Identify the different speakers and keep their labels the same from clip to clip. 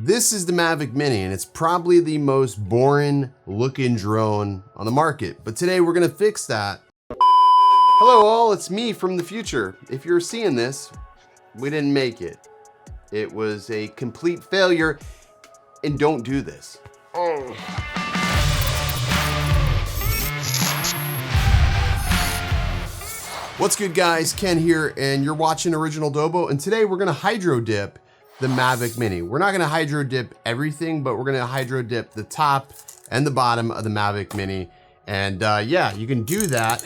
Speaker 1: This is the Mavic Mini, and it's probably the most boring looking drone on the market. But today we're gonna fix that. Hello all, it's me from the future. If you're seeing this, we didn't make it. It was a complete failure, and don't do this. What's good guys, Ken here, and you're watching Original Dobo, and today we're gonna hydro dip the Mavic Mini. We're not gonna hydro dip everything, but we're gonna hydro dip the top and the bottom of the Mavic Mini. And yeah, you can do that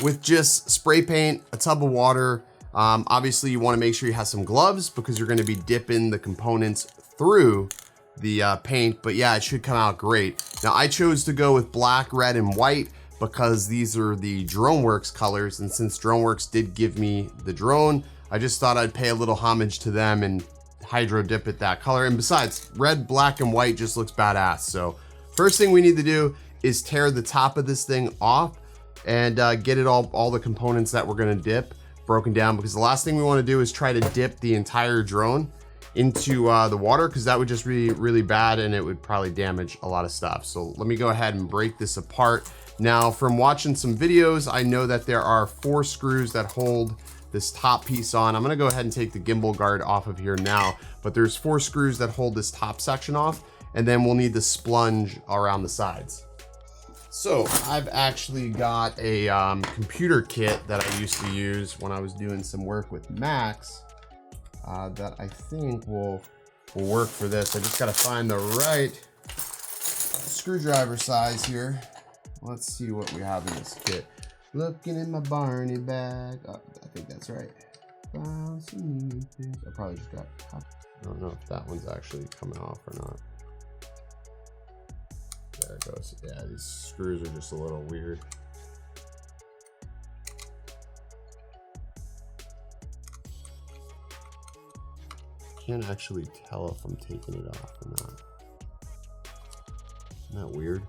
Speaker 1: with just spray paint, a tub of water. Obviously you wanna make sure you have some gloves because you're gonna be dipping the components through the paint, but yeah, it should come out great. Now I chose to go with black, red, and white because these are the DroneWorks colors, and since DroneWorks did give me the drone, I just thought I'd pay a little homage to them and hydro dip it that color. And besides, red, black, and white just looks badass. So first thing we need to do is tear the top of this thing off and get it all the components that we're gonna dip broken down, because the last thing we wanna do is try to dip the entire drone into the water, because that would just be really bad and it would probably damage a lot of stuff. So let me go ahead and break this apart. Now, from watching some videos, I know that there are 4 screws that hold this top piece on. I'm gonna go ahead and take the gimbal guard off of here now, but there's 4 screws that hold this top section off, and then we'll need the splunge around the sides. So I've actually got a computer kit that I used to use when I was doing some work with Max that I think will work for this. I just gotta find the right screwdriver size here. Let's see what we have in this kit. Looking in my Barney bag. Oh, I think that's right. Found some new things. I probably just got caught. I don't know if that one's actually coming off or not. There it goes. Yeah, these screws are just a little weird. Can't actually tell if I'm taking it off or not. Isn't that weird?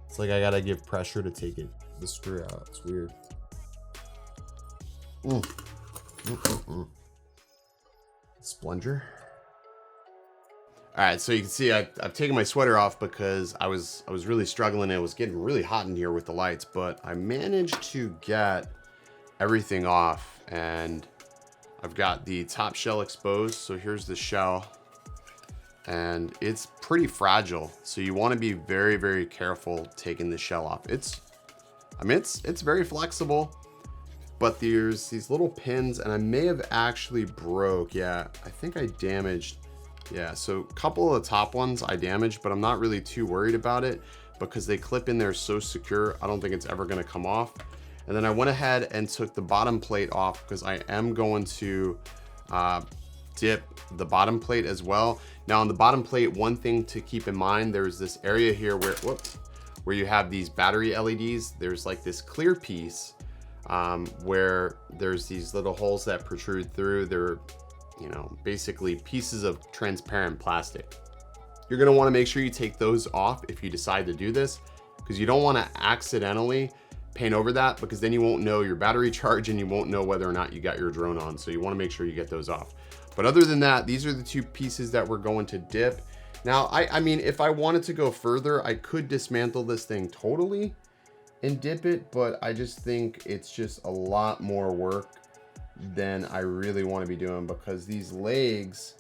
Speaker 1: It's like I gotta give pressure to take the screw out. It's weird. Splunger. All right, so you can see I've taken my sweater off because I was really struggling. It was getting really hot in here with the lights, but I managed to get everything off, and I've got the top shell exposed. So here's the shell, and it's pretty fragile. So you want to be very, very careful taking the shell off. It's very flexible, but there's these little pins, and I may have actually broke. Yeah, I think I damaged. Yeah, so a couple of the top ones I damaged, but I'm not really too worried about it because they clip in there so secure. I don't think it's ever gonna come off. And then I went ahead and took the bottom plate off because I am going to dip the bottom plate as well. Now on the bottom plate, one thing to keep in mind, there's this area here where you have these battery LEDs. There's like this clear piece where there's these little holes that protrude through. They're, you know, basically pieces of transparent plastic. You're gonna wanna make sure you take those off if you decide to do this, because you don't wanna accidentally paint over that, because then you won't know your battery charge and you won't know whether or not you got your drone on. So you wanna make sure you get those off. But other than that, these are the 2 pieces that we're going to dip. Now, I mean, if I wanted to go further, I could dismantle this thing totally and dip it, but I just think it's just a lot more work than I really want to be doing, because these legs,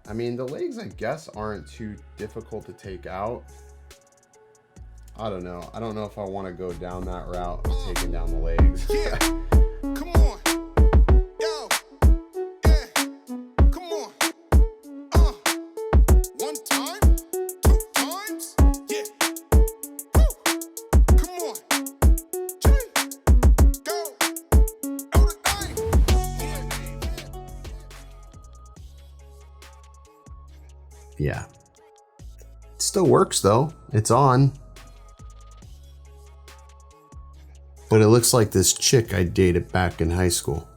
Speaker 1: I mean, the legs I guess aren't too difficult to take out. I don't know. I don't know if I want to go down that route of taking down the legs.
Speaker 2: Yeah. Come on. Yo. Yeah. Come on. One time. 2 times. Yeah. Woo. Come on. 3. Go. Out of time.
Speaker 1: Yeah. It still works though. It's on. But it looks like this chick I dated back in high school.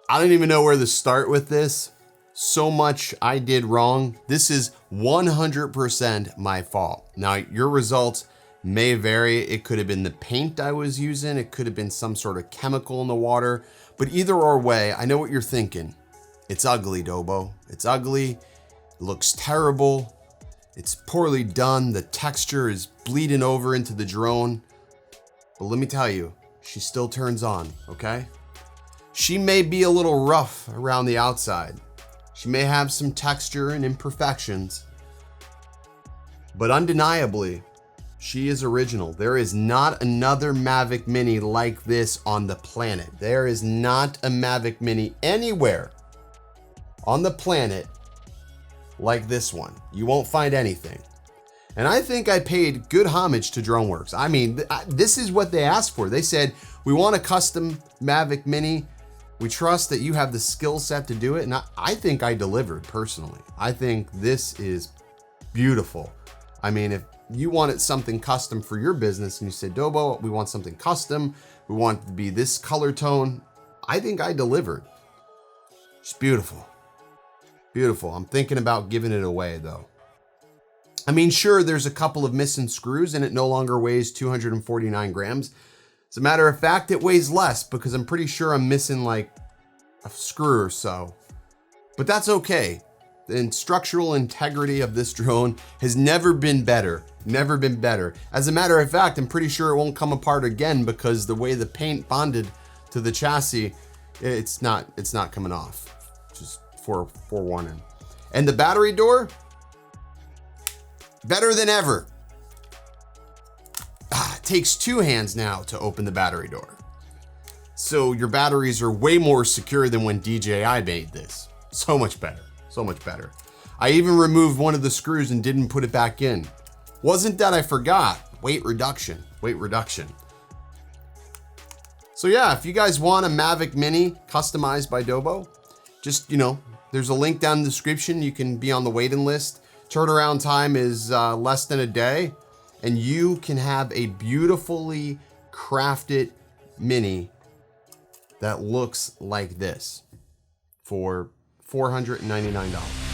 Speaker 1: I don't even know where to start with this. So much I did wrong. This is 100% my fault. Now, your results may vary. It could have been the paint I was using. It could have been some sort of chemical in the water. But either or way, I know what you're thinking. It's ugly, Dobo. It's ugly. It looks terrible. It's poorly done. The texture is bleeding over into the drone. But let me tell you, she still turns on, okay? She may be a little rough around the outside. She may have some texture and imperfections. But undeniably, she is original. There is not another Mavic Mini like this on the planet. There is not a Mavic Mini anywhere on the planet like this one. You won't find anything. And I think I paid good homage to DroneWorks. I mean, this is what they asked for. They said, we want a custom Mavic Mini. We trust that you have the skill set to do it. And I think I delivered personally. I think this is beautiful. I mean, if you wanted something custom for your business and you said, Dobo, we want something custom. We want it to be this color tone. I think I delivered. It's beautiful. Beautiful. I'm thinking about giving it away though. I mean, sure, there's a couple of missing screws and it no longer weighs 249 grams. As a matter of fact, it weighs less because I'm pretty sure I'm missing like a screw or so. But that's okay. The structural integrity of this drone has never been better. Never been better. As a matter of fact, I'm pretty sure it won't come apart again because the way the paint bonded to the chassis, it's not coming off. Just forewarning. And the battery door, better than ever. It takes two hands now to open the battery door. So your batteries are way more secure than when DJI made this. So much better. So much better. I even removed one of the screws and didn't put it back in. Wasn't that I forgot. Weight reduction. Weight reduction. So yeah, if you guys want a Mavic Mini customized by Dobo, just, there's a link down in the description. You can be on the waiting list. Turnaround time is less than a day, and you can have a beautifully crafted Mini that looks like this for $499.